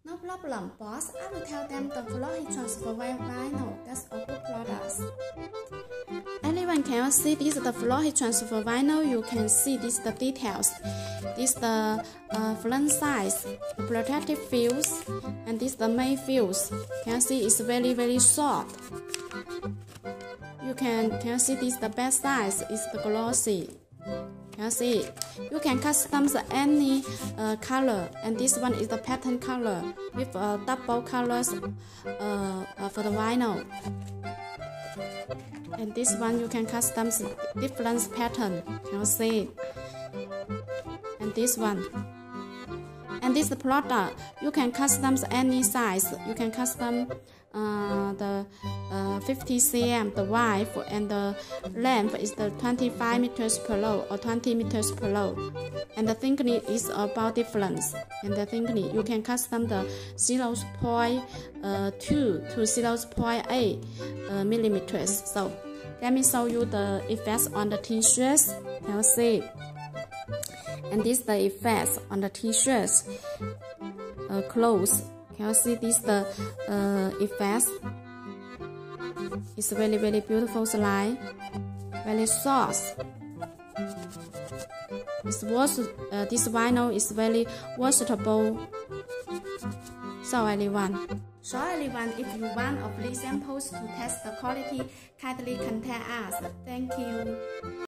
No problem, boss. I will tell them the floor heat transfer vinyl. That's a good product. Anyone can see this the floor heat transfer vinyl. You can see this the details. This the front size, the protective fuse, and this the main fuse. Can see it's very soft. You can see this the back size is the glossy. Can see you can custom any color, and this one is the pattern color with double colors for the vinyl. And this one you can custom different pattern. Can see. And this one. And this product you can custom any size. You can custom the 50 cm the width, and the length is the 25 meters per row or 20 meters per row, and the thickness is about difference. And the thickness you can custom the 0.2 to 0.8 millimeters. So let me show you the effects on the t-shirts. Can see. And this the effects on the t-shirts clothes. Can you see this the effects? It's very beautiful slide, very soft. This vinyl is very versatile. So everyone, if you want of these samples to test the quality, kindly contact us. Thank you.